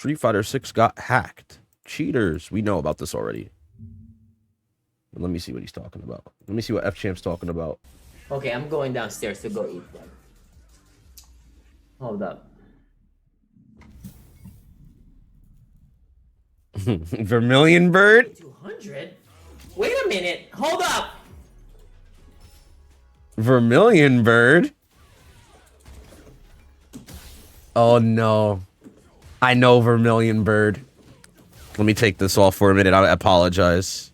Street Fighter 6 got hacked. Cheaters. We know about this already. But let me see what he's talking about. Let me see what FChamp's talking about. Okay, I'm going downstairs to go eat them. Hold up. Vermilion Bird? 200? Wait a minute. Hold up. Vermilion Bird? Oh no. I know Vermilion Bird. Let me take this off for a minute. I apologize.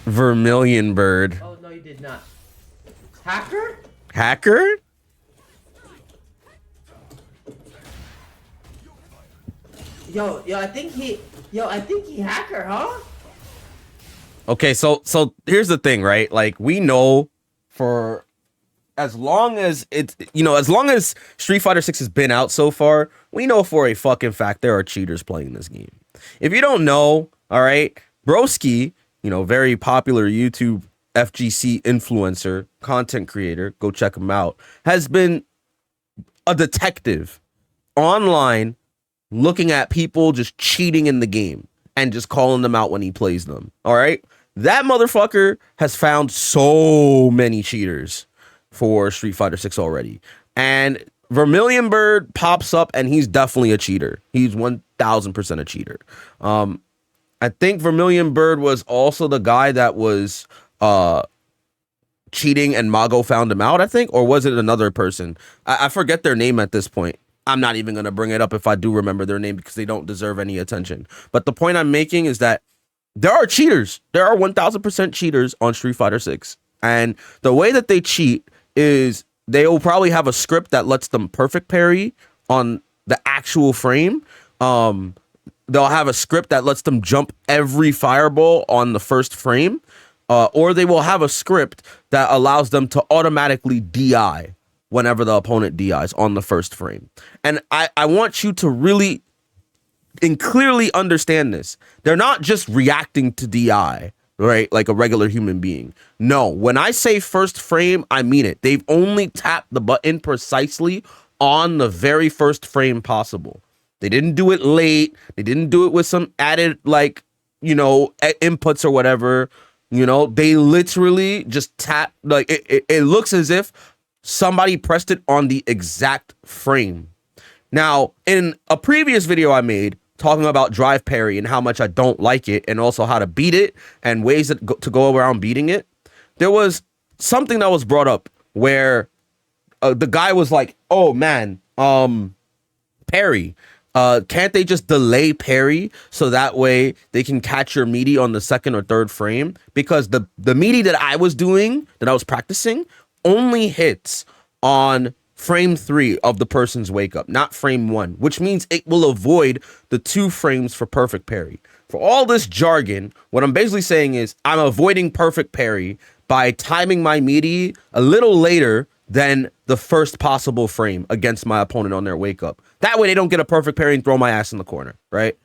Vermilion Bird. Oh no, you did not. Hacker? Hacker? Yo, I think he hacker, huh? Okay, so here's the thing, right? Like, we know for as long as it's, as long as Street Fighter 6 has been out so far, we know for a fucking fact there are cheaters playing this game. If you don't know, all right, Broski, very popular YouTube FGC influencer, content creator, go check him out, has been a detective online looking at people just cheating in the game and just calling them out when he plays them. All right. That motherfucker has found so many cheaters for Street Fighter 6 already. And Vermilion Bird pops up and he's definitely a cheater. He's 1000% a cheater. I think Vermilion Bird was also the guy that was cheating and Mago found him out, I think, or was it another person? I forget their name at this point. I'm not even going to bring it up if I do remember their name because they don't deserve any attention. But the point I'm making is that there are cheaters. There are 1000% cheaters on Street Fighter 6. And the way that they cheat is they will probably have a script that lets them perfect parry on the actual frame. They'll have a script that lets them jump every fireball on the first frame. Or they will have a script that allows them to automatically DI whenever the opponent DIs on the first frame. And I want you to really and clearly understand this. They're not just reacting to DI, right? Like a regular human being. No, when I say first frame, I mean it. They've only tapped the button precisely on the very first frame possible. They didn't do it late. They didn't do it with some added, inputs or whatever. They literally just tap, it looks as if somebody pressed it on the exact frame. Now, in a previous video I made talking about drive parry and how much I don't like it and also how to beat it and ways to go around beating it, there was something that was brought up where the guy was like, oh man, parry. Can't they just delay parry so that way they can catch your meaty on the second or third frame? Because the meaty that I was doing, that I was practicing, only hits on frame 3 of the person's wake up, not frame 1, which means it will avoid the 2 frames for perfect parry. For all this jargon, what I'm basically saying is I'm avoiding perfect parry by timing my meaty a little later than the first possible frame against my opponent on their wake up. That way they don't get a perfect parry and throw my ass in the corner, right?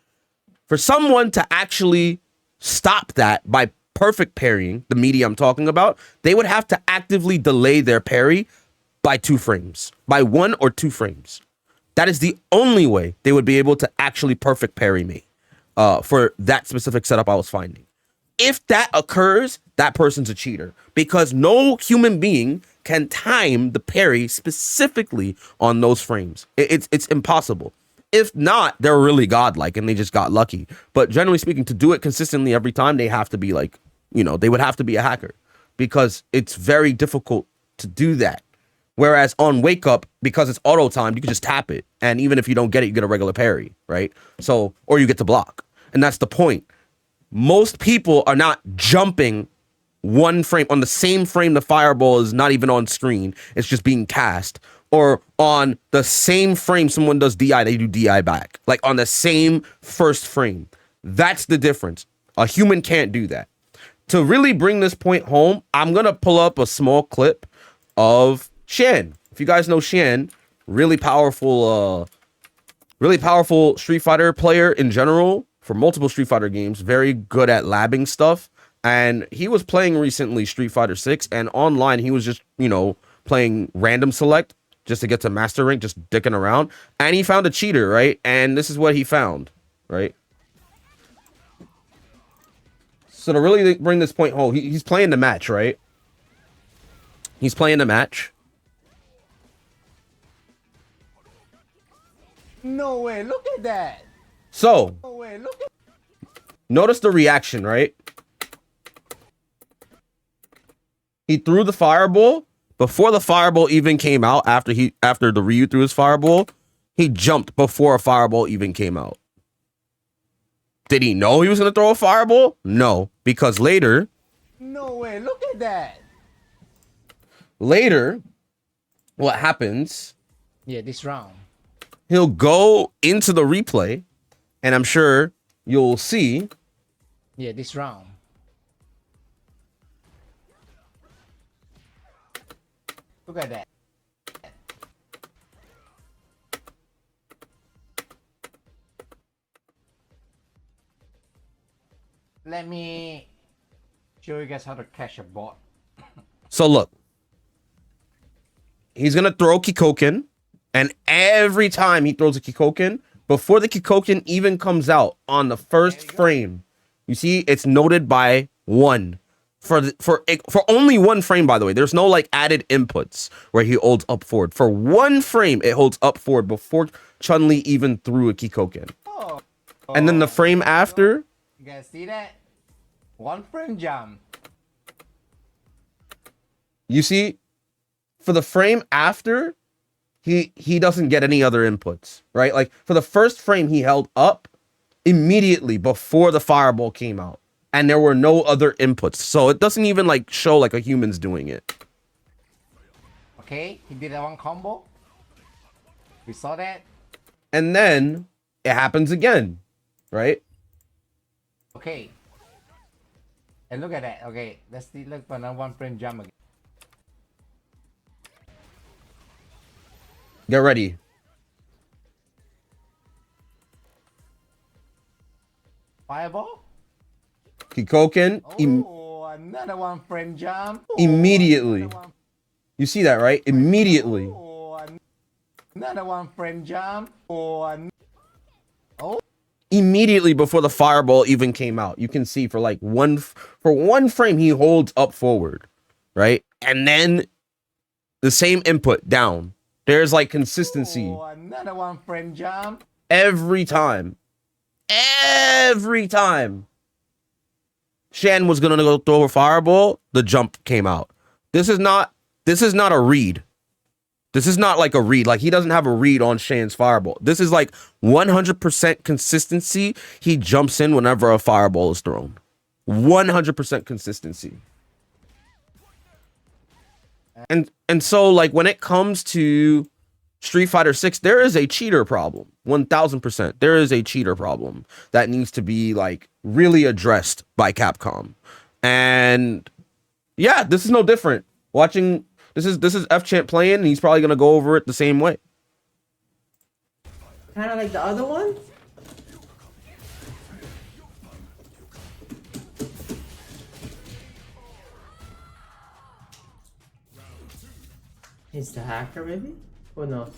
For someone to actually stop that by perfect parrying, the meaty I'm talking about, they would have to actively delay their parry by 2 frames, by 1 or 2 frames. That is the only way they would be able to actually perfect parry me for that specific setup I was finding. If that occurs, that person's a cheater because no human being can time the parry specifically on those frames. It's impossible. If not, they're really godlike and they just got lucky. But generally speaking, to do it consistently every time, they have to be they would have to be a hacker because it's very difficult to do that. Whereas on wake up, because it's auto timed, you can just tap it. And even if you don't get it, you get a regular parry, right? So, or you get to block. And that's the point. Most people are not jumping 1 frame on the same frame the fireball is not even on screen. It's just being cast. Or on the same frame someone does DI, they do DI back. Like on the same first frame. That's the difference. A human can't do that. To really bring this point home, I'm going to pull up a small clip of Shen. If you guys know Shen, really powerful Street Fighter player in general for multiple Street Fighter games, very good at labbing stuff. And he was playing recently Street Fighter 6 and online he was just, playing random select just to get to master rank, just dicking around. And he found a cheater, right? And this is what he found, right? So to really bring this point home, he's playing the match, right? He's playing the match. No way, look at that. So, No way, look at notice the reaction, right? He threw the fireball. Before the fireball even came out, after the Ryu threw his fireball, he jumped before a fireball even came out. Did he know he was going to throw a fireball? No, because later... No way, look at that. Later, what happens... Yeah, this round. He'll go into the replay, and I'm sure you'll see... Yeah, this round. Look at that. Let me show you guys how to catch a bot. So look. He's going to throw Kikoken, and every time he throws a Kikoken, before the Kikoken even comes out on the first frame, you see it's noted by 1. For only 1 frame, by the way. There's no like added inputs where he holds up forward. For 1 frame, it holds up forward before Chun-Li even threw a Kikoken. Oh. And then the frame after... You guys see that? 1 frame jump. You see, for the frame after, he doesn't get any other inputs, right? Like for the first frame, he held up immediately before the fireball came out. And there were no other inputs. So it doesn't even like show like a human's doing it. Okay, he did that 1 combo. We saw that. And then it happens again, right? Okay. And look at that. Okay, let's see, look for another 1 frame jump again. Get ready. Fireball? Kikoken. Oh, another 1 frame jump. Immediately. You see that, right? Immediately. Oh, another 1 frame jump. Oh. Immediately before the fireball even came out. You can see for like one frame, he holds up forward, right? And then the same input down. There's like consistency. Oh, another 1 frame jump. Every time. Every time Shan was gonna go throw a fireball, the jump came out. This is not a read. This is not like a read. Like he doesn't have a read on Shan's fireball. This is like 100% consistency. He jumps in whenever a fireball is thrown. 100% consistency. And so like when it comes to Street Fighter 6, there is a cheater problem. 1000%. There is a cheater problem that needs to be like really addressed by Capcom. And yeah, this is no different. Watching this is FChamp playing, and he's probably gonna go over it the same way. Kind of like the other one. He's the hacker, maybe? Or no?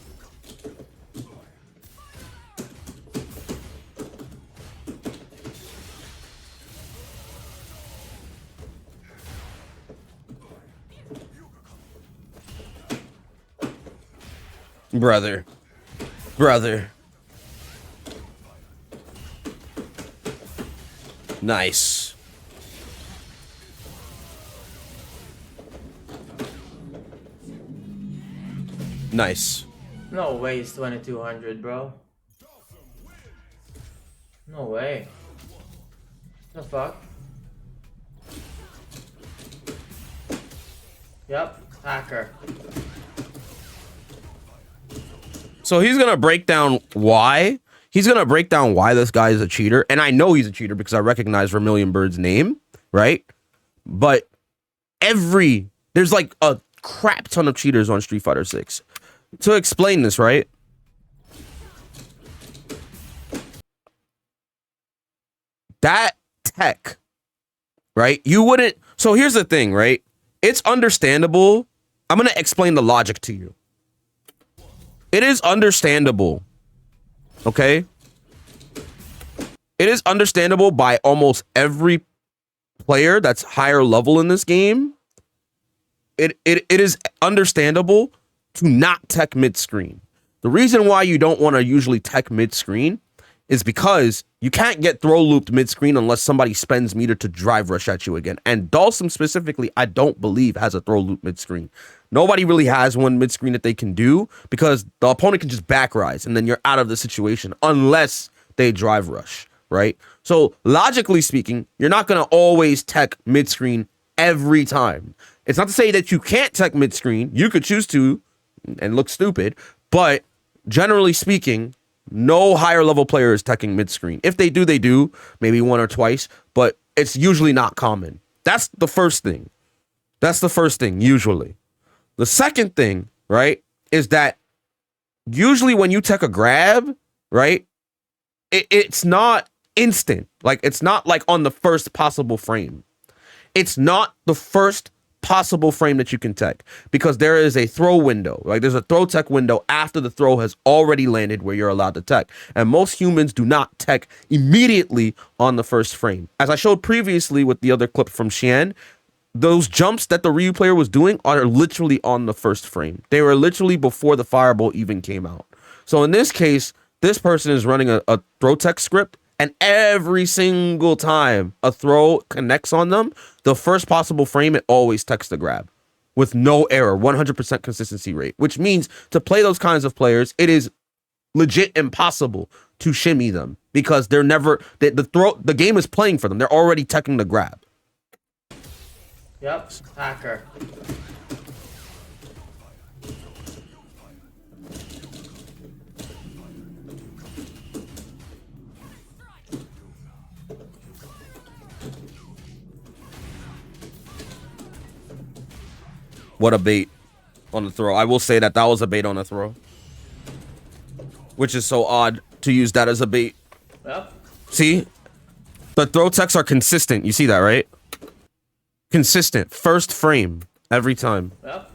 Brother. Nice. Nice. No way it's 2200, bro. No way. The fuck? Yep, hacker. So he's gonna break down why. He's gonna break down why this guy is a cheater. And I know he's a cheater because I recognize Vermilion Bird's name, right? But there's like a crap ton of cheaters on Street Fighter 6. To explain this, right? That tech, right? You wouldn't. So here's the thing, right? It's understandable. I'm gonna explain the logic to you. it is understandable. Okay? It is understandable by almost every player that's higher level in this game. It is understandable to not tech mid-screen. The reason why you don't want to usually tech mid-screen is because you can't get throw looped mid-screen unless somebody spends meter to drive rush at you again. And Dhalsim specifically, I don't believe has a throw loop mid-screen. Nobody really has one mid-screen that they can do because the opponent can just back rise and then you're out of the situation unless they drive rush, right? So logically speaking, you're not going to always tech mid-screen every time. It's not to say that you can't tech mid-screen. You could choose to and look stupid, but generally speaking, no higher level player is teching mid-screen. If they do, they do, maybe one or twice, but it's usually not common. That's the first thing. That's the first thing, usually. The second thing, right, is that usually when you tech a grab, right, it's not instant. Like, it's not like on the first possible frame. It's not the first possible frame that you can tech because there is a throw window. Like, there's a throw tech window after the throw has already landed where you're allowed to tech. And most humans do not tech immediately on the first frame. As I showed previously with the other clip from Xian, those jumps that the Ryu player was doing are literally on the first frame. They were literally before the fireball even came out. So in this case, this person is running a throw tech script, and every single time a throw connects on them, the first possible frame, it always techs the grab with no error, 100% consistency rate, which means to play those kinds of players, it is legit impossible to shimmy them because they're never, the game is playing for them. They're already teching the grab. Yep, hacker. What a bait on the throw. I will say that was a bait on the throw. Which is so odd to use that as a bait. Yep. See? The throw techs are consistent. You see that, right? Consistent. First frame. Every time. Yep.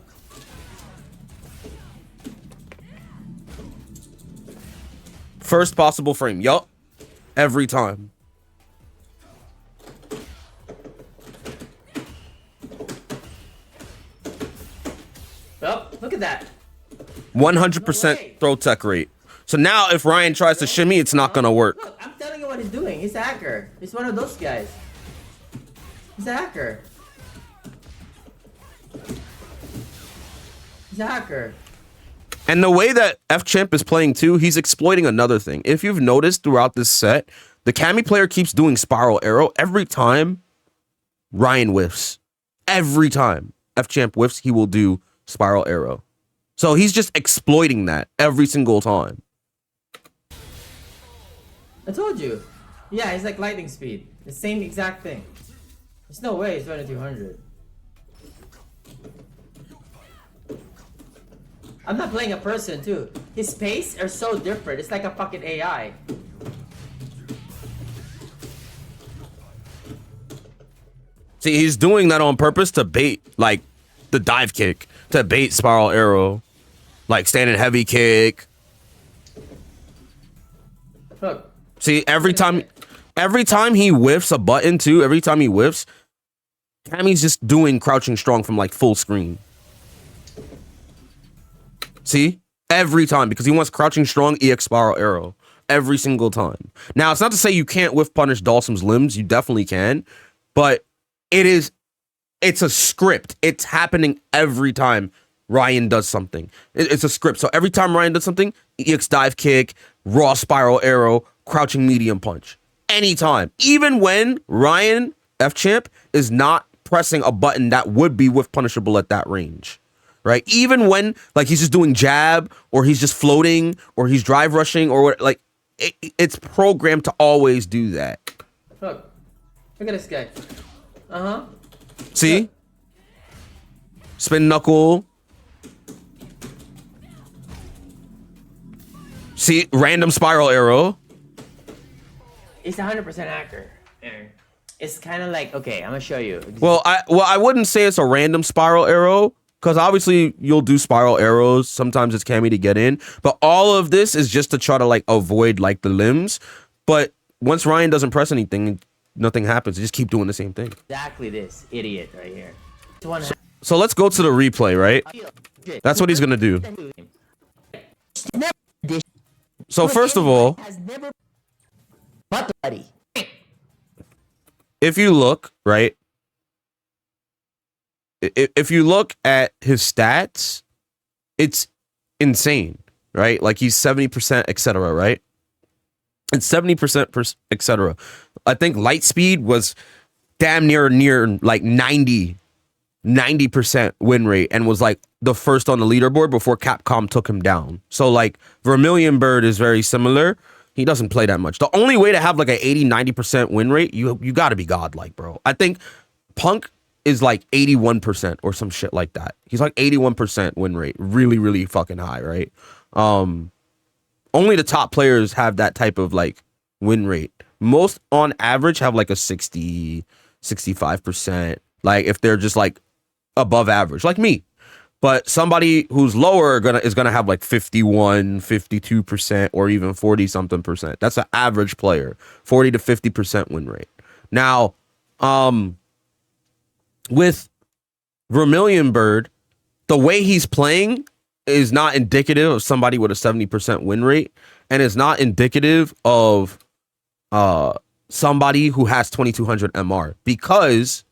First possible frame. Yup. Every time. Yep. Look at that. 100% throw tech rate. So now if Ryan tries to shimmy, it's not going to work. Look, I'm telling you what he's doing. He's a hacker. He's one of those guys. He's a hacker. He's a hacker. And the way that FChamp is playing too, he's exploiting another thing. If you've noticed throughout this set, the cammy player keeps doing spiral arrow every time Ryan whiffs. Every time FChamp whiffs, he will do spiral arrow. So he's just exploiting that every single time. I told you. Yeah, he's like lightning speed. The same exact thing. There's no way he's running 200. I'm not playing a person too. His pace are so different. It's like a fucking AI. See, he's doing that on purpose to bait, like, the dive kick, to bait spiral arrow, like standing heavy kick. Look. See, every time he whiffs a button too, every time he whiffs, Cammy's just doing crouching strong from like full screen. See? Every time, because he wants crouching strong EX spiral arrow. Every single time. Now, it's not to say you can't whiff punish Dhalsim's limbs. You definitely can. But it's a script. It's happening every time Ryan does something. It's a script. So every time Ryan does something, EX dive kick, raw spiral arrow, crouching medium punch. Anytime. Even when Ryan, FChamp, is not pressing a button that would be whiff punishable at that range. Right? Even when, like, he's just doing jab, or he's just floating, or he's drive rushing, or what, like, it's programmed to always do that. Look at this guy. Uh-huh. See? Look. Spin knuckle. See? Random spiral arrow. It's 100% hacker. It's kind of like, okay, I'm gonna show you. Well, I wouldn't say it's a random spiral arrow. Because obviously you'll do spiral arrows. Sometimes it's cammy to get in. But all of this is just to try to like avoid like the limbs. But once Ryan doesn't press anything, nothing happens. They just keep doing the same thing. Exactly this idiot right here. So let's go to the replay, right? That's what he's going to do. So first of all, if you look, right? If you look at his stats, it's insane, right? Like he's 70%, etc., right? It's 70%, etc. I think Lightspeed was damn near like 90% win rate and was like the first on the leaderboard before Capcom took him down. So like Vermilion Bird is very similar. He doesn't play that much. The only way to have like an 80-90% win rate, you got to be godlike, bro. I think Punk is like 81% or some shit like that. He's like 81% win rate. Really, really fucking high, right? Only the top players have that type of like win rate. Most on average have like a 60, 65%. Like if they're just like above average, like me. But somebody who's lower is gonna have like 51, 52% or even 40 something percent. That's an average player. 40 to 50% win rate. Now, with Vermilion Bird, the way he's playing is not indicative of somebody with a 70% win rate, and is not indicative of somebody who has 2200 MR. Because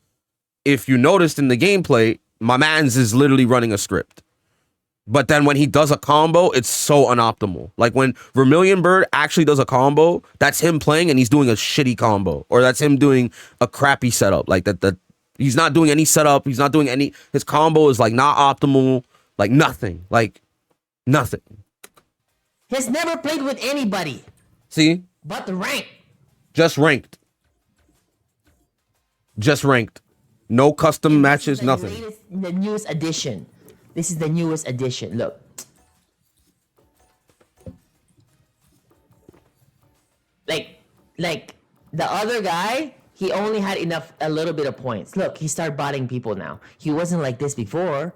if you noticed in the gameplay, my man's is literally running a script. But then when he does a combo, it's so unoptimal. Like when Vermilion Bird actually does a combo, that's him playing and he's doing a shitty combo, or that's him doing a crappy setup. Like that he's not doing any setup. He's not doing any. His combo is like not optimal. Like nothing. Like nothing. He's never played with anybody. See? But the rank. Just ranked. Just ranked. No custom matches, nothing. The newest edition. This is the newest edition. Look. Like the other guy, he only had a little bit of points. Look, he started botting people now. He wasn't like this before.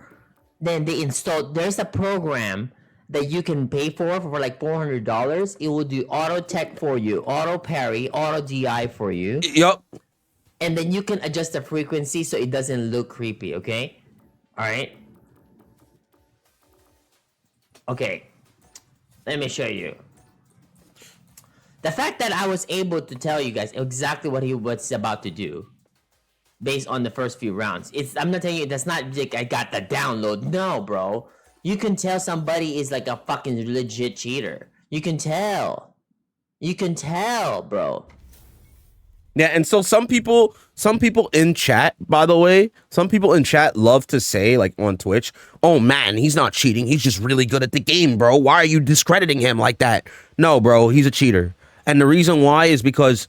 Then they installed, there's a program that you can pay for like $400. It will do auto tech for you, auto parry, auto DI for you. Yup. And then you can adjust the frequency so it doesn't look creepy, okay? All right. Okay. Let me show you. The fact that I was able to tell you guys exactly what he's about to do based on the first few rounds. I'm not telling you, that's not like I got the download. No, bro. You can tell somebody is like a fucking legit cheater. You can tell. You can tell, bro. Yeah, and so some people in chat, by the way, some people in chat love to say, like on Twitch, oh man, he's not cheating. He's just really good at the game, bro. Why are you discrediting him like that? No, bro, he's a cheater. And the reason why is because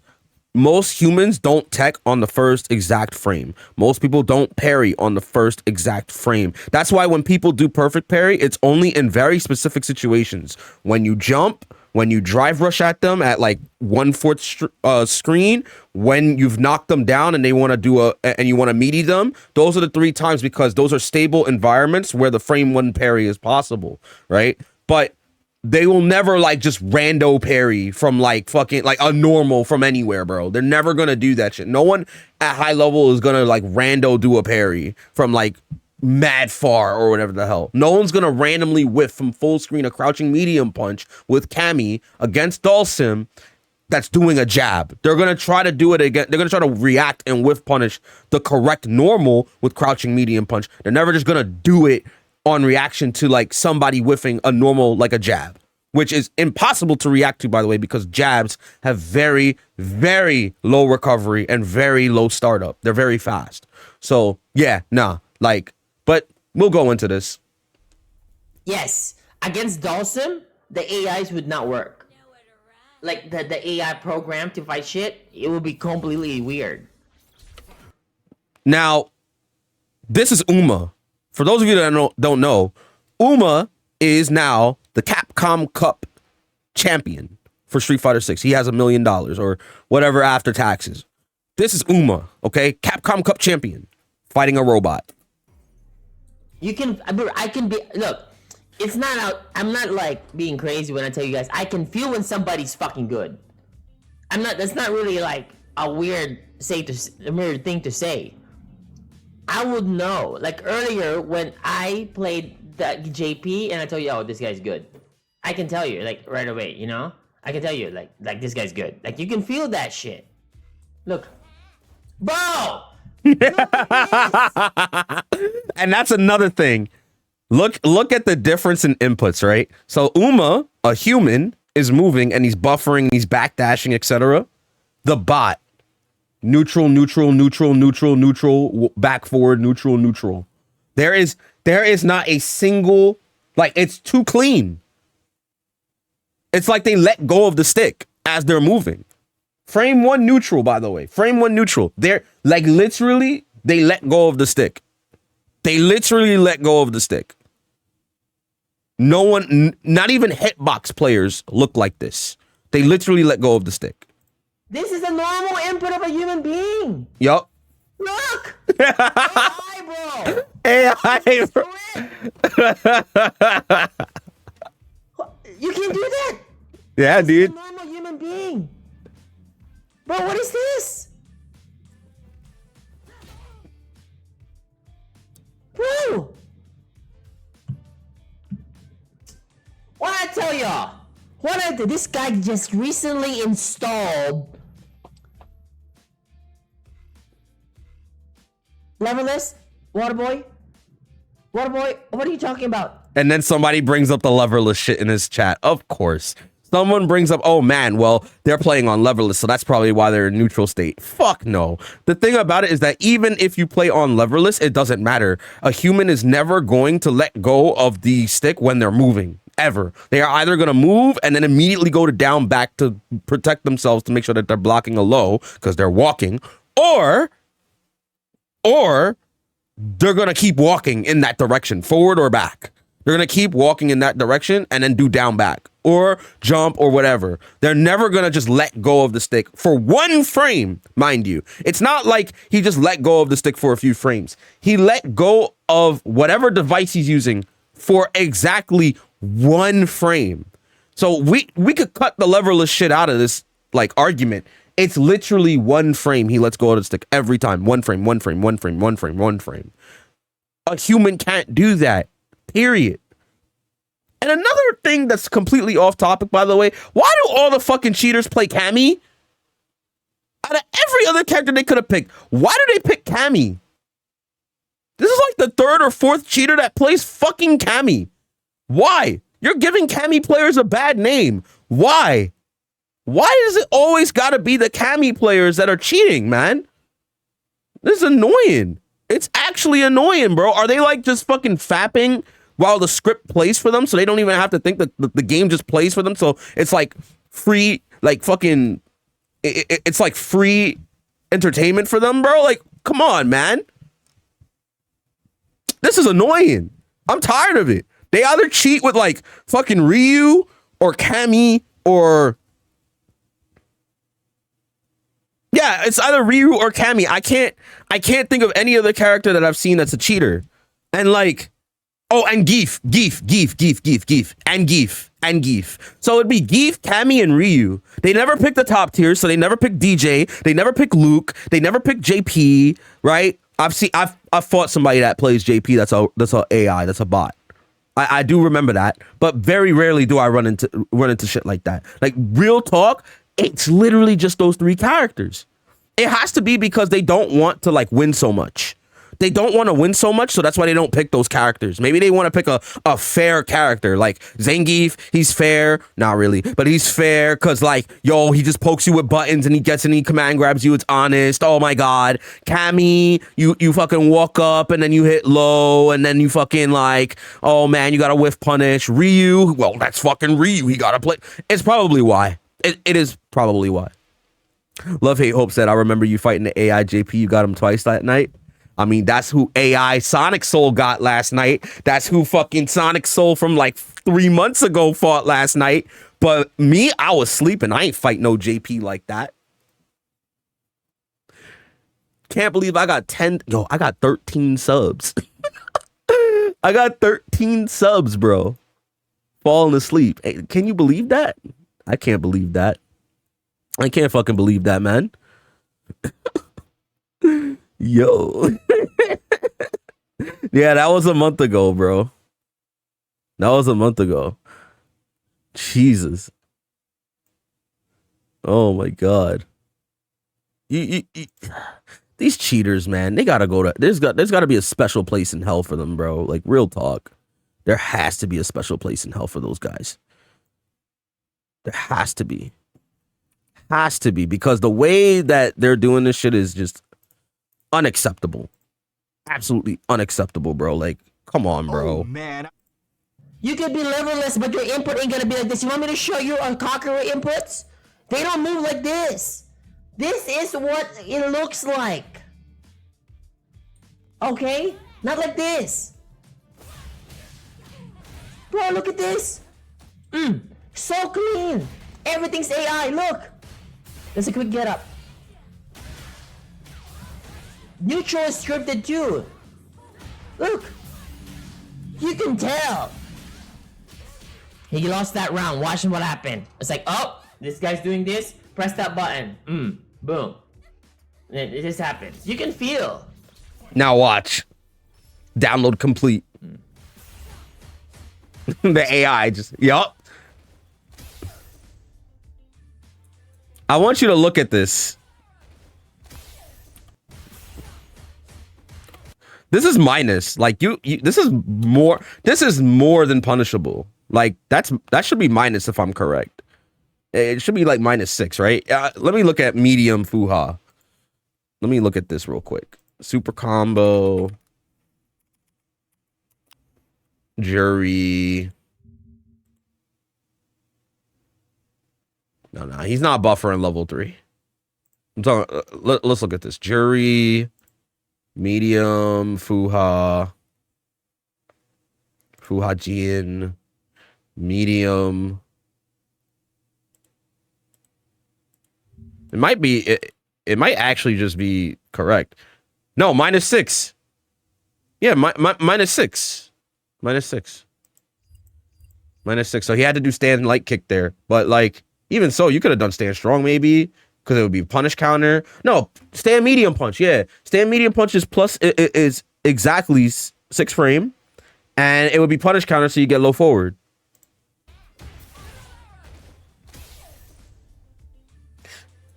most humans don't tech on the first exact frame. Most people don't parry on the first exact frame. That's why when people do perfect parry, it's only in very specific situations. When you jump, when you drive rush at them at like 1/4 screen, when you've knocked them down and they want to do and you want to meaty them, those are the 3 times, because those are stable environments where the frame 1 parry is possible, right? But they will never like just rando parry from like fucking like a normal from anywhere, bro. They're never gonna do that shit. No one at high level is gonna like rando do a parry from like mad far or whatever the hell. No one's gonna randomly whiff from full screen a crouching medium punch with Cammy against Dulcim that's doing a jab. They're gonna try to do it again. They're gonna try to react and whiff punish the correct normal with crouching medium punch. They're never just gonna do it on reaction to like somebody whiffing a normal like a jab, which is impossible to react to, by the way, because jabs have very, very low recovery and very low startup. They're very fast. So yeah, nah, like, but we'll go into this. Yes, against Dulcim, the eyez would not work. Like the AI program to fight shit, it would be completely weird. Now, this is UMA. For those of you that don't know, UMA is now the Capcom Cup Champion for Street Fighter 6. He has $1 million or whatever after taxes. This is UMA, okay? Capcom Cup Champion fighting a robot. You can, I can be, look, it's not out, I'm not like being crazy when I tell you guys, I can feel when somebody's fucking good. That's not really like a weird thing to say. I would know. Like earlier when I played that JP and I told you, oh, this guy's good. I can tell you, like, right away, you know? I can tell you, like this guy's good. Like, you can feel that shit. Look. Bro! And that's another thing. Look at the difference in inputs, right? So Uma, a human, is moving and he's buffering, he's backdashing, etc. The bot, neutral, neutral, neutral, neutral, neutral, back forward, neutral, neutral. There is not a single, like, it's too clean. It's like they let go of the stick as they're moving. Frame one neutral, by the way. Frame one neutral. They're like literally, they let go of the stick. They literally let go of the stick. No one, not even hitbox players look like this. They literally let go of the stick. This is a normal input of a human being. Yup. Look! AI, bro! AI, bro. You can do that? Yeah, This dude. is a normal human being. Bro, what is this? Bro! What I tell y'all? This guy just recently installed Leverless? Waterboy? Waterboy, what are you talking about? And then somebody brings up the leverless shit in his chat. Of course. Someone brings up, oh man, well, they're playing on leverless, so that's probably why they're in neutral state. Fuck no. The thing about it is that even if you play on leverless, it doesn't matter. A human is never going to let go of the stick when they're moving. Ever. They are either going to move and then immediately go to down back to protect themselves to make sure that they're blocking a low because they're walking, or they're going to keep walking in that direction, forward or back. They're going to keep walking in that direction and then do down back or jump or whatever. They're never going to just let go of the stick for one frame, mind you. It's not like he just let go of the stick for a few frames. He let go of whatever device he's using for exactly one frame. So we could cut the leverless shit out of this like argument. It's literally one frame he lets go of the stick every time. One frame, one frame, one frame, one frame, one frame. A human can't do that. Period. And another thing that's completely off topic, by the way, why do all the fucking cheaters play Cammy? Out of every other character they could have picked, why do they pick Cammy? This is like the third or fourth cheater that plays fucking Cammy. Why? You're giving Cammy players a bad name. Why? Why does it always gotta be the Cammy players that are cheating, man? This is annoying. It's actually annoying, bro. Are they like just fucking fapping while the script plays for them so they don't even have to think that the game just plays for them? So it's like free, like fucking, it's like free entertainment for them, bro. Like, come on, man. This is annoying. I'm tired of it. They either cheat with like fucking Ryu or Cammy or... Yeah, it's either Ryu or Cammy. I can't think of any other character that I've seen that's a cheater. And like, oh, and Geef, and Geef. So it'd be Geef, Cammy, and Ryu. They never pick the top tiers, so they never pick DJ. They never pick Luke. They never pick JP, right? I've fought somebody that plays JP. That's a AI. That's a bot. I do remember that, but very rarely do I run into shit like that. Like real talk. It's literally just those three characters. It has to be because they don't want to like win so much. They don't want to win so much, so that's why they don't pick those characters. Maybe they want to pick a fair character, like Zangief. He's fair, not really, but he's fair because like, yo, he just pokes you with buttons and he gets any command grabs you. It's honest. Oh my god, Cammy, you fucking walk up and then you hit low and then you fucking like, oh man, you gotta whiff punish. Ryu, well, that's fucking Ryu. He gotta play. It's probably why. It is probably why. Love Hate Hope said, I remember you fighting the AI JP. You got him twice that night. I mean, that's who AI SonicSol got last night. That's who fucking SonicSol from like 3 months ago fought last night. But me, I was sleeping. I ain't fight no JP like that. Can't believe I got 13 subs. I got 13 subs, bro. Falling asleep. Hey, can you believe that? I can't believe that. I can't fucking believe that, man. Yo. Yeah, that was a month ago, bro. That was a month ago. Jesus. Oh my God. These cheaters, man, they gotta go to. There's got to be a special place in hell for them, bro. Like, real talk. There has to be a special place in hell for those guys. There has to be. Has to be, because the way that they're doing this shit is just unacceptable. Absolutely unacceptable, bro. Like, come on, bro. Oh, man. You could be leverless, but your input ain't gonna be like this. You want me to show you on Conqueror inputs? They don't move like this. This is what it looks like. Okay? Not like this. Bro, look at this. So clean. Everything's AI. Look. There's a quick get up. Neutral is scripted too. Look. You can tell. He lost that round. Watching what happened. It's like, oh, this guy's doing this. Press that button. Boom. And it just happens. You can feel. Now watch. Download complete. The AI just, yup. I want you to look at this. This is minus. Like, this is more than punishable. Like, that should be minus if I'm correct. It should be like -6, right? Let me look at medium fuha. Let me look at this real quick. Super combo. Jury. No, he's not buffering level 3. I'm talking. Let's look at this. Jury, medium, fuha, Jin, medium. It might be. It might actually just be correct. No, -6. Yeah, -6. -6. -6. So he had to do stand light kick there, but like. Even so, you could have done stand strong maybe, because it would be punish counter. No, stand medium punch. Yeah, stand medium punch is plus is exactly 6 frame, and it would be punish counter, so you get low forward.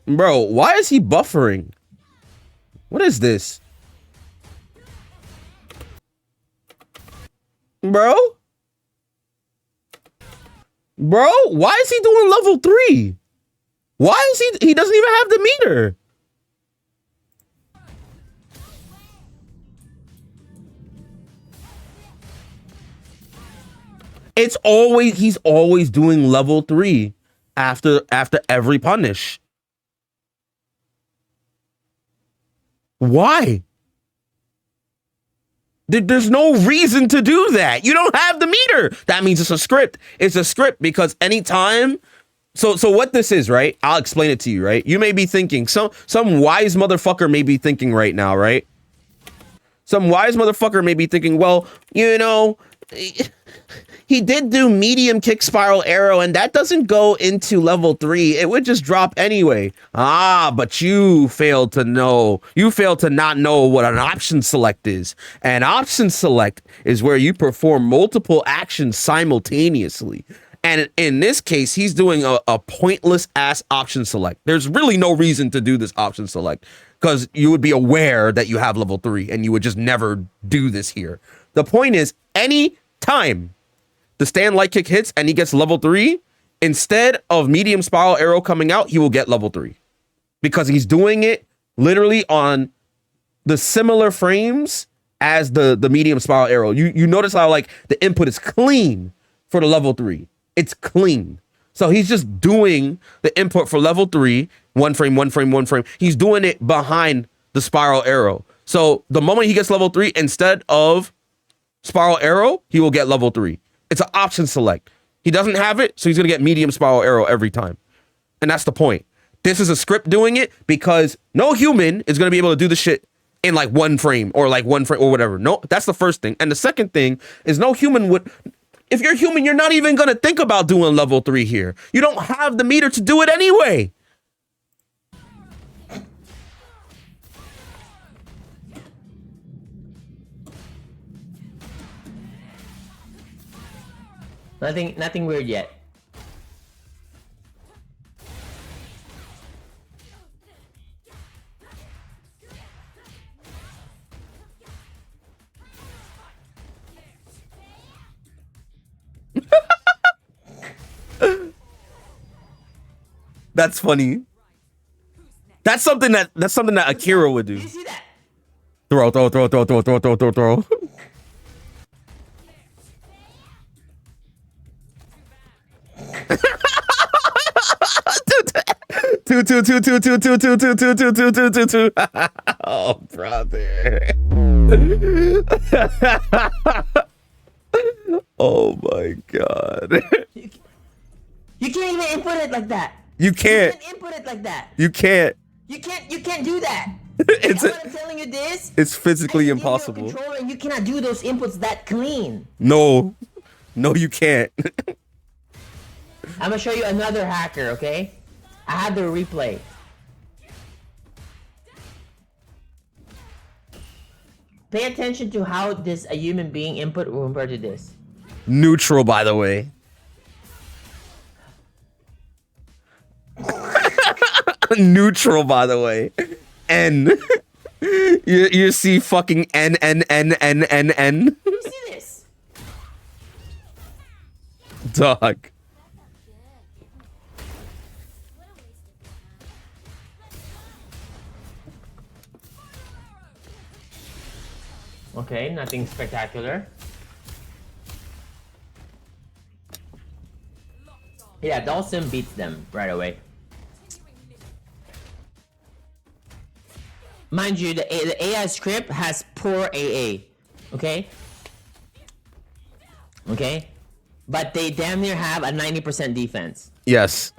Bro, why is he buffering? What is this, bro? Bro, why is he doing level 3? Why is he doesn't even have the meter? He's always doing level 3 after every punish. Why? There's no reason to do that. You don't have the meter. That means it's a script. It's a script because anytime. So what this is, right? I'll explain it to you, right? You may be thinking, some wise motherfucker may be thinking right now, right? Some wise motherfucker may be thinking, well, you know, he did do medium kick spiral arrow, and that doesn't go into level 3. It would just drop anyway. Ah, but you failed to know. You failed to not know what an option select is. An option select is where you perform multiple actions simultaneously. And in this case, he's doing a pointless ass option select. There's really no reason to do this option select because you would be aware that you have level 3 and you would just never do this here. The point is, any time the stand light kick hits and he gets level 3, instead of medium spiral arrow coming out, he will get level 3 because he's doing it literally on the similar frames as the medium spiral arrow. You notice how like the input is clean for the level 3. It's clean. So he's just doing the input for level 3, 1 frame, 1 frame, 1 frame. He's doing it behind the spiral arrow. So the moment he gets level 3, instead of spiral arrow, he will get level 3. It's an option select. He doesn't have it, so he's gonna get medium spiral arrow every time. And that's the point. This is a script doing it because no human is gonna be able to do the shit in like 1 frame or like 1 frame or whatever. No, that's the first thing. And the second thing is no human would, if you're human, you're not even going to think about doing level 3 here. You don't have the meter to do it anyway. Nothing weird yet. That's funny. That's something that Akira would do. Did you see that? Throw. Two. Oh, brother. Oh my god. You can't even input it like that. You can't. You can't input it like that. You can't. You can't do that. I'm telling you this. It's physically I can give you a impossible. controller and you cannot do those inputs that clean. No, you can't. I'm gonna show you another hacker, okay? I have the replay. Pay attention to how a human being input will compare to this. Neutral, by the way. Neutral, by the way. N. You see fucking N. You see this? Dog. Okay, nothing spectacular. Yeah, Dawson beats them right away. Mind you, the AI script has poor AA, okay? Okay? But they damn near have a 90% defense. Yes.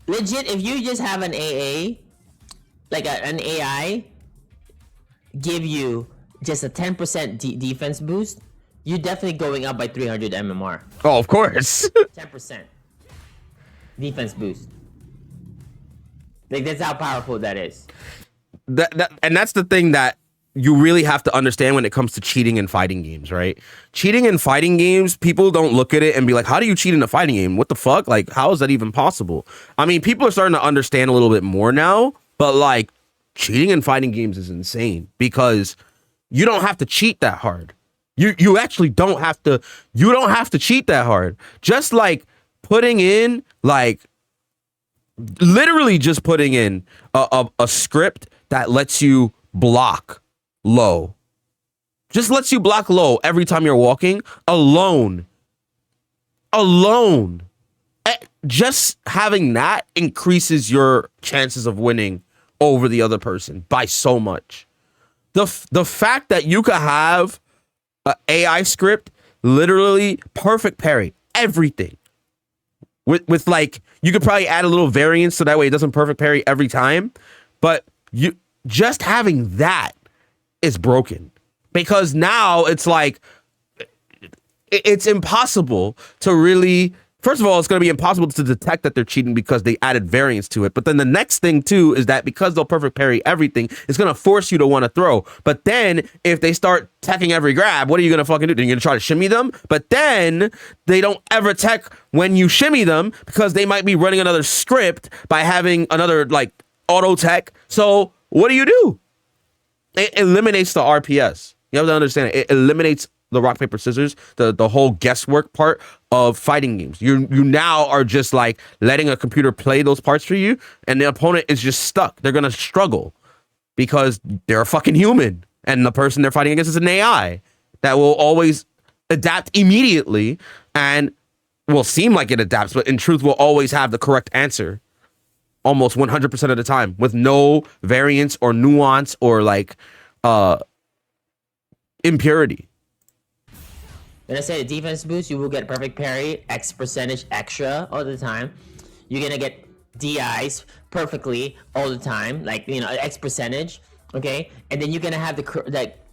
Legit, if you just have an AA, like an AI, give you just a 10% defense boost, you're definitely going up by 300 MMR. Oh, of course. 10% defense boost. Like, that's how powerful that is. And that's the thing that you really have to understand when it comes to cheating in fighting games, right? Cheating in fighting games, people don't look at it and be like, how do you cheat in a fighting game? What the fuck? Like, how is that even possible? I mean, people are starting to understand a little bit more now, but like, cheating in fighting games is insane because you don't have to cheat that hard. You actually don't have to, cheat that hard. Just like putting in, like, literally just putting in a script that lets you block low. Just lets you block low every time you're walking alone. Just having that increases your chances of winning over the other person by so much. The fact that you could have an AI script literally perfect parry everything with like, you could probably add a little variance so that way it doesn't perfect parry every time, but you just having that is broken because now it's like it's impossible to really. First of all, it's going to be impossible to detect that they're cheating because they added variance to it. But then the next thing, too, is that because they'll perfect parry everything, it's going to force you to want to throw. But then if they start teching every grab, what are you going to fucking do? You're going to try to shimmy them? But then they don't ever tech when you shimmy them because they might be running another script by having another, like, auto tech. So what do? It eliminates the RPS. You have to understand it eliminates the rock, paper, scissors, the whole guesswork part of fighting games. You now are just like letting a computer play those parts for you, and the opponent is just stuck. They're gonna struggle because they're a fucking human, and the person they're fighting against is an AI that will always adapt immediately and will seem like it adapts, but in truth will always have the correct answer almost 100% of the time with no variance or nuance or like impurity. When I say the defense boost, you will get perfect parry, X percentage extra all the time. You're gonna get DIs perfectly all the time, like, you know, X percentage. Okay, and then you're gonna have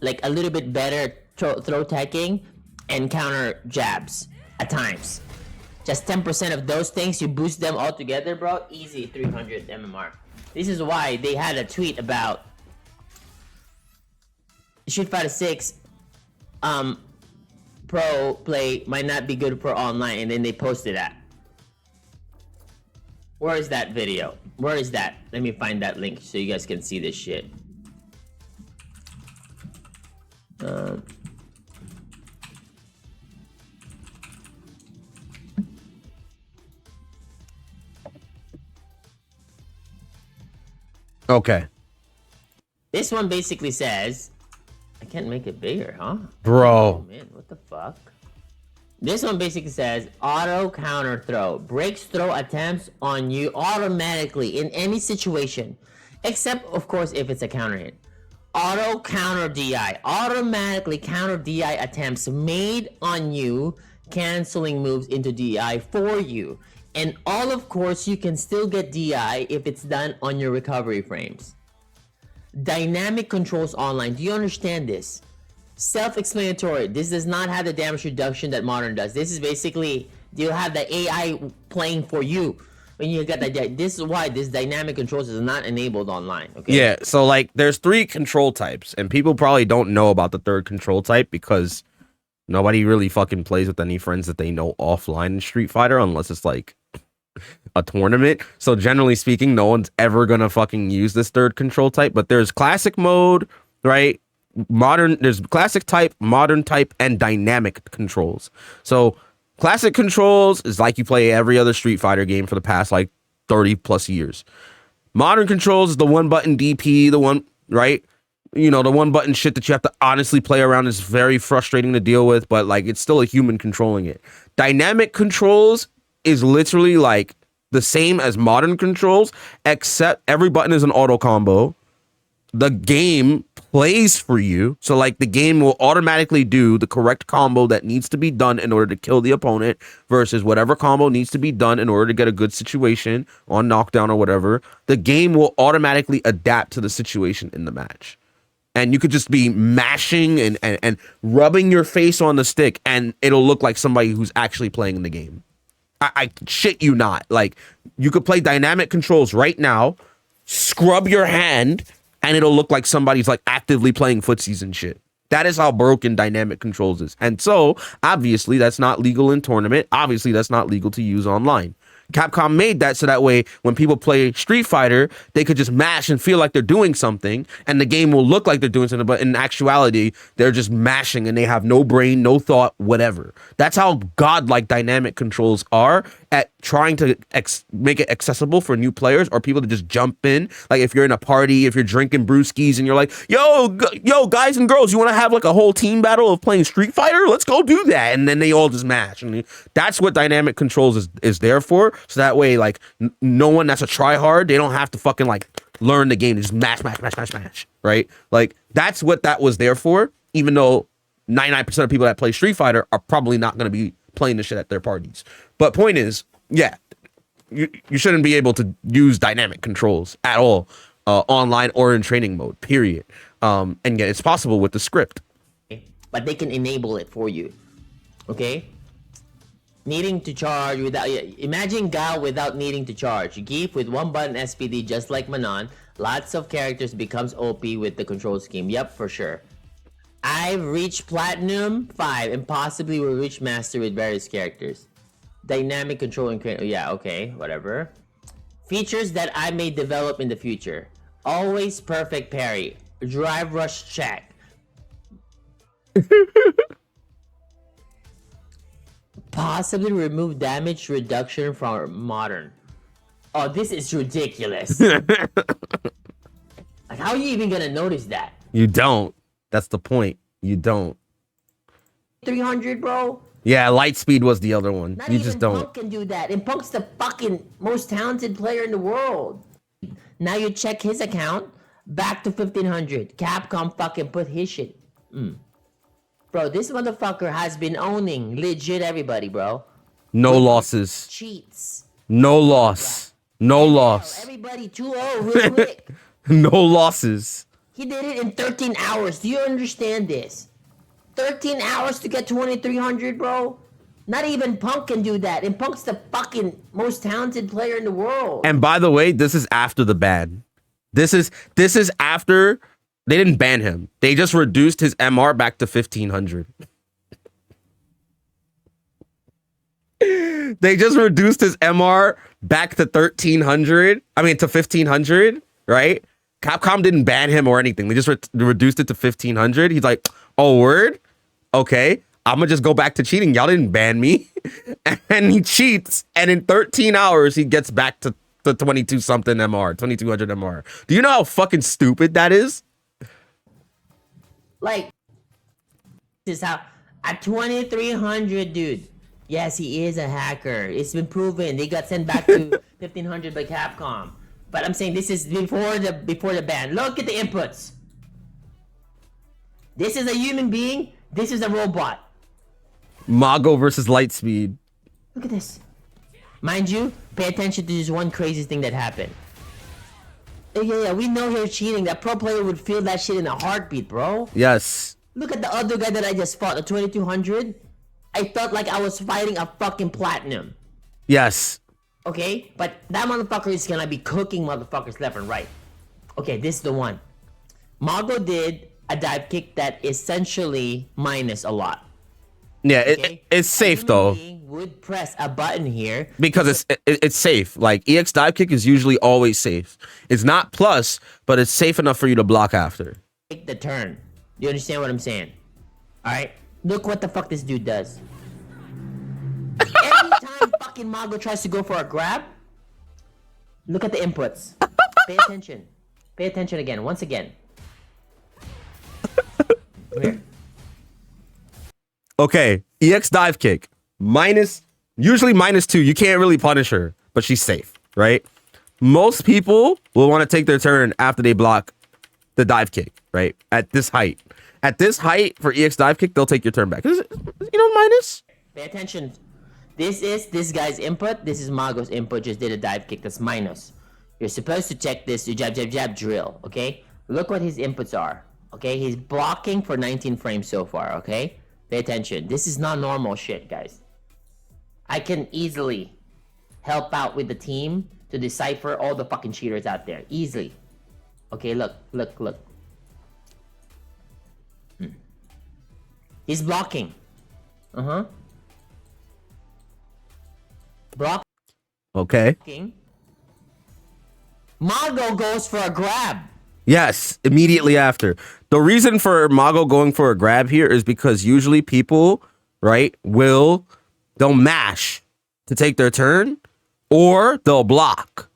like a little bit better throw tagging and counter jabs at times. Just 10% of those things, you boost them all together, bro. Easy 300 MMR. This is why they had a tweet about Street Fighter 6 pro play might not be good for online, and then they posted that. Where is that video? Where is that? Let me find that link so you guys can see this shit. Okay. This one basically says, I can't make it bigger, huh? Bro. Oh man, what the fuck? This one basically says, auto counter throw. Breaks throw attempts on you automatically in any situation. Except, of course, if it's a counter hit. Auto counter DI. Automatically counter DI attempts made on you, canceling moves into DI for you. And all, of course, you can still get DI if it's done on your recovery frames. Dynamic controls online. Do you understand this? Self-explanatory. This does not have the damage reduction that modern does. This is basically, you have the AI playing for you when you get that. This is why this dynamic controls is not enabled online. Okay. Yeah. So like, there's 3 control types, and people probably don't know about the 3rd control type because nobody really fucking plays with any friends that they know offline in Street Fighter unless it's like a tournament. So generally speaking, no one's ever gonna fucking use this 3rd control type. But there's classic mode, right? There's classic type, modern type, and dynamic controls. So classic controls is like you play every other Street Fighter game for the past like 30 plus years. Modern controls is the 1-button DP, the one, right? You know, the 1-button shit that you have to honestly play around is very frustrating to deal with, but like it's still a human controlling it. Dynamic controls is literally like the same as modern controls, except every button is an auto combo. The game plays for you. So like the game will automatically do the correct combo that needs to be done in order to kill the opponent versus whatever combo needs to be done in order to get a good situation on knockdown or whatever. The game will automatically adapt to the situation in the match. And you could just be mashing and rubbing your face on the stick and it'll look like somebody who's actually playing the game. I shit you not. Like, you could play dynamic controls right now, scrub your hand, and it'll look like somebody's like actively playing footsies and shit. That is how broken dynamic controls is. And so, obviously, that's not legal in tournament. Obviously, that's not legal to use online. Capcom made that so that way when people play Street Fighter, they could just mash and feel like they're doing something, and the game will look like they're doing something, but in actuality, they're just mashing and they have no brain, no thought, whatever. That's how godlike dynamic controls are at trying to make it accessible for new players or people to just jump in. Like if you're in a party, if you're drinking brewskis and you're like, yo, guys and girls, you want to have like a whole team battle of playing Street Fighter? Let's go do that. And then they all just mash. And that's what dynamic controls is there for. So that way, like, no one that's a tryhard, they don't have to fucking like learn the game. They just mash, right? Like, that's what that was there for, even though 99% of people that play Street Fighter are probably not going to be playing this shit at their parties. But point is, yeah, you shouldn't be able to use dynamic controls at all online or in training mode, period. And yet it's possible with the script. But they can enable it for you, okay? Needing to charge without, imagine Gao without needing to charge. Geef with 1-button SPD just like Manon. Lots of characters becomes OP with the control scheme. Yep, for sure. I've reached Platinum 5 and possibly will reach Master with various characters. Dynamic controlling, yeah, okay, whatever. Features that I may develop in the future. Always perfect parry. Drive rush check. Possibly remove damage reduction from modern. Oh, this is ridiculous. Like, how are you even gonna notice that? You don't. That's the point. You don't. 300, bro? Yeah, Lightspeed was the other one. Not you even just don't. Punk can do that. And Punk's the fucking most talented player in the world. Now you check his account. Back to 1500. Capcom fucking put his shit. Bro, this motherfucker has been owning legit everybody, bro. No losses. Cheats. No loss. No loss. Everybody 2-0 real quick. No losses. He did it in 13 hours. Do you understand this? 13 hours to get 2300, bro? Not even Punk can do that. And Punk's the fucking most talented player in the world. And by the way, this is after the ban. This is after they didn't ban him. They just reduced his MR back to 1500. They just reduced his MR back to 1300. I mean, to 1500, right? Capcom didn't ban him or anything. They just reduced it to 1500. He's like, oh, word? Okay, I'm gonna just go back to cheating. Y'all didn't ban me. And he cheats. And in 13 hours, he gets back to the 22 something MR, 2200 MR. Do you know how fucking stupid that is? Like, this is how, at 2300, dude. Yes, he is a hacker. It's been proven. They got sent back to 1500 by Capcom. But I'm saying this is before the ban. Look at the inputs. This is a human being. This is a robot. Mago versus Lightspeed. Look at this. Mind you, pay attention to this one crazy thing that happened. Yeah, we know you're cheating. That pro player would feel that shit in a heartbeat, bro. Yes. Look at the other guy that I just fought, the 2200. I felt like I was fighting a fucking platinum. Yes. Okay? But that motherfucker is gonna be cooking motherfuckers left and right. Okay, this is the one. Mago did a dive kick that essentially minus a lot. Yeah, Okay? it's safe though. Would press a button here Because it's safe. Like EX dive kick is usually always safe. It's not plus, but it's safe enough for you to block after. take the turn. You understand what I'm saying? Alright? Look what the fuck this dude does. Every time fucking Mago tries to go for a grab, look at the inputs. Pay attention. Pay attention again, once again. Come here. Okay, EX dive kick. Usually -2. You can't really punish her, but she's safe, right? Most people will want to take their turn after they block the dive kick, right? At this height. At this height for EX dive kick, they'll take your turn back. Is it, minus? Pay attention. This is this guy's input. This is Mago's input. Just did a dive kick. That's minus. You're supposed to check this. You jab, jab, jab, drill. Okay? Look what his inputs are. Okay? He's blocking for 19 frames so far. Okay? Pay attention. This is not normal shit, guys. I can easily help out with the team to decipher all the fucking cheaters out there. Easily. Okay, look. He's blocking. Blocking. Okay. Mago goes for a grab. Yes, immediately after. The reason for Mago going for a grab here is because usually people, right, they'll mash to take their turn, or they'll block,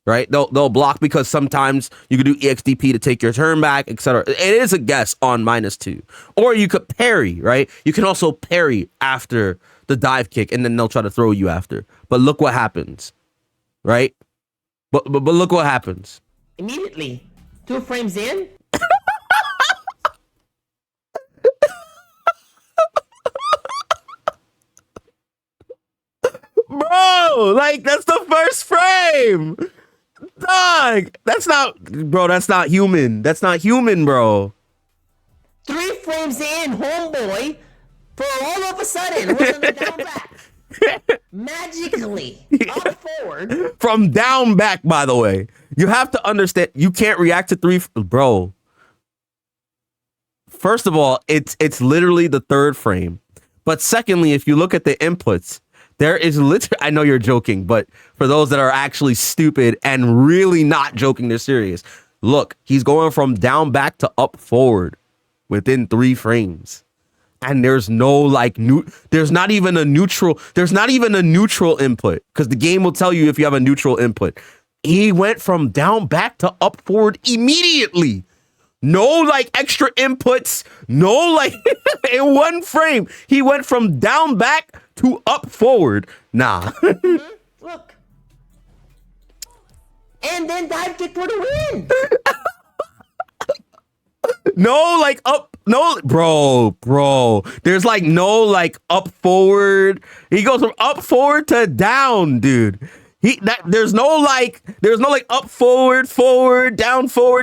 right? They'll block because sometimes you could do EXDP to take your turn back, etc. It is a guess on -2. Or you could parry, right? You can also parry after the dive kick, and then they'll try to throw you after. But look what happens, right? But look what happens. Immediately. 2 frames in. Bro, like, that's the first frame. Dog, that's not human. That's not human, bro. 3 frames in, homeboy. For all of a sudden, was on the down back. Magically, up forward. From down back, by the way. You have to understand, you can't react to 3, bro. First of all, it's literally the 3rd frame. But secondly, if you look at the inputs, there is literally, I know you're joking, but for those that are actually stupid and really not joking, they're serious. Look, he's going from down back to up forward within 3 frames. And there's no like there's not even a neutral input, because the game will tell you if you have a neutral input. He went from down back to up forward immediately. No like extra inputs, no like in 1 frame. He went from down back to up forward. Nah. Look. And then dive kick for the win. No, like up, no, bro. There's like no like up forward. He goes from up forward to down, dude. There's no like up, forward,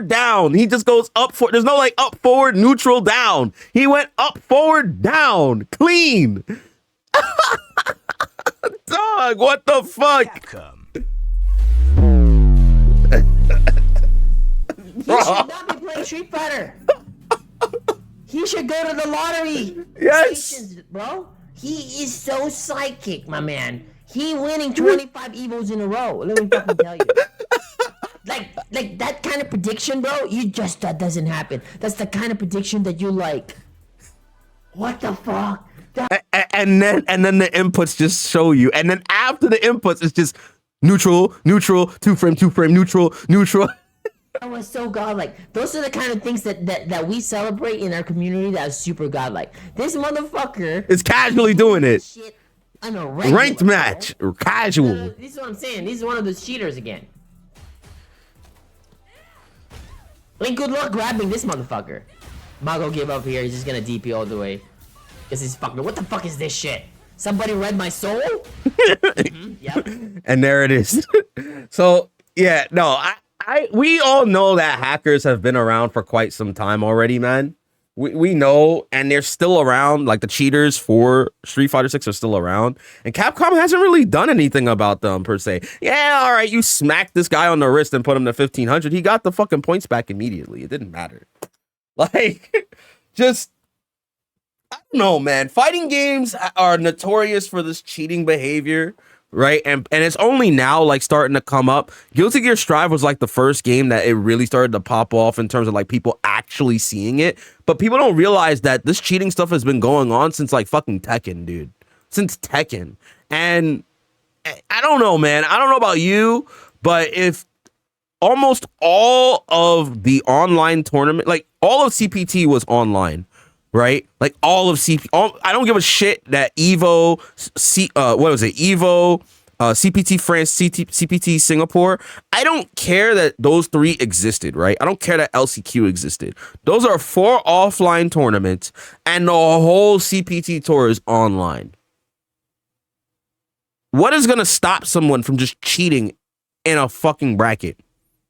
down. He just goes up, forward. There's no like up, forward, neutral, down. He went up, forward, down, clean. Dog, what the fuck? Capcom. He should not be playing Street Fighter. He should go to the lottery. Yes, stations, bro. He is so psychic, my man. He winning 25 Evos in a row. Let me fucking tell you. Like that kind of prediction, bro. That doesn't happen. That's the kind of prediction that you like. What the fuck? and then the inputs just show you, and then after the inputs, it's just neutral, two frame, neutral. That was so godlike. Those are the kind of things that we celebrate in our community that is super godlike. This motherfucker is casually doing it. Shit on a regular, ranked match, or casual. This is what I'm saying. This is one of those cheaters again. Like, good luck grabbing this motherfucker. Mago gave up here. He's just gonna DP all the way. Cause he's fucking. What the fuck is this shit? Somebody read my soul? Yep. And there it is. So yeah, no, we all know that hackers have been around for quite some time already, man. We know, and they're still around. Like the cheaters for Street Fighter 6 are still around, and Capcom hasn't really done anything about them per se. Yeah, all right, you smacked this guy on the wrist and put him to 1500. He got the fucking points back immediately. It didn't matter. Like, just I don't know, man. Fighting games are notorious for this cheating behavior. Right, and it's only now like starting to come up. Guilty Gear Strive was like the first game that it really started to pop off in terms of like people actually seeing it. But people don't realize that this cheating stuff has been going on since like fucking Tekken, dude. Since Tekken. And I don't know, man. I don't know about you, but if almost all of the online tournament, like all of CPT was online. Right, like all of I don't give a shit that Evo, Evo, CPT France, CPT Singapore. I don't care that those three existed. Right, I don't care that LCQ existed. Those are 4 offline tournaments, and the whole CPT tour is online. What is gonna stop someone from just cheating in a fucking bracket?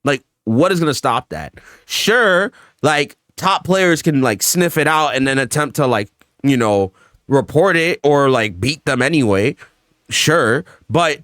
Like, what is gonna stop that? Sure, like. Top players can like sniff it out and then attempt to like, you know, report it or like beat them anyway. Sure. But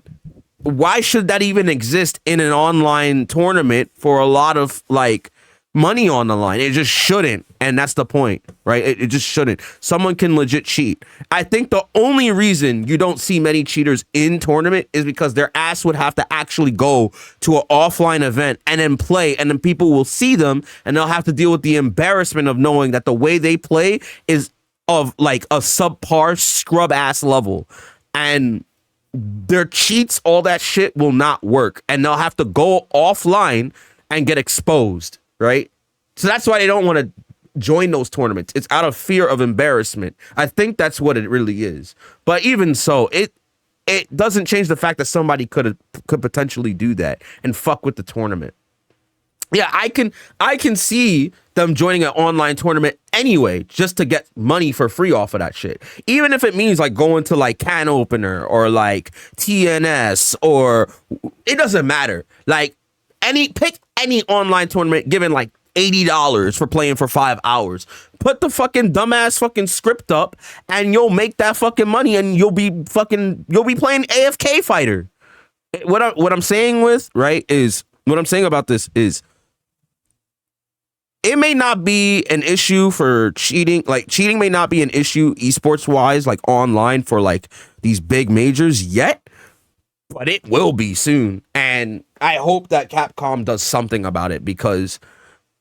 why should that even exist in an online tournament for a lot of like money on the line? It just shouldn't. And that's the point, right? It just shouldn't. Someone can legit cheat. I think the only reason you don't see many cheaters in tournament is because their ass would have to actually go to an offline event and then play, and then people will see them and they'll have to deal with the embarrassment of knowing that the way they play is of like a subpar scrub ass level, and their cheats, all that shit will not work, and they'll have to go offline and get exposed, right? So that's why they don't want to join those tournaments. It's out of fear of embarrassment. I think that's what it really is. But even so, it doesn't change the fact that somebody could potentially do that and fuck with the tournament. Yeah, I can see them joining an online tournament anyway, just to get money for free off of that shit. Even if it means like going to like Can Opener or like TNS, or it doesn't matter. Like pick any online tournament given like $80 for playing for 5 hours. Put the fucking dumbass fucking script up and you'll make that fucking money, and you'll be playing AFK fighter. What I'm saying about this is it may not be an issue for cheating. Like cheating may not be an issue esports wise, like online for like these big majors yet, but it will be soon. And I hope that Capcom does something about it, because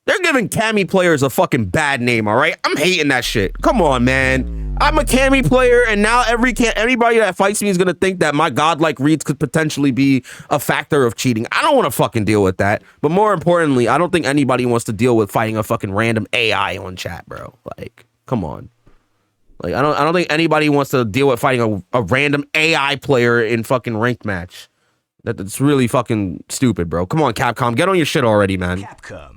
they're giving cammy players a fucking bad name, all right? I'm hating that shit. Come on, man. I'm a cammy player, and now anybody that fights me is going to think that my godlike reads could potentially be a factor of cheating. I don't want to fucking deal with that. But more importantly, I don't think anybody wants to deal with fighting a fucking random AI on chat, bro. Like, come on. Like, I don't think anybody wants to deal with fighting a random AI player in fucking ranked match. That's really fucking stupid, bro. Come on, Capcom. Get on your shit already, man. Capcom.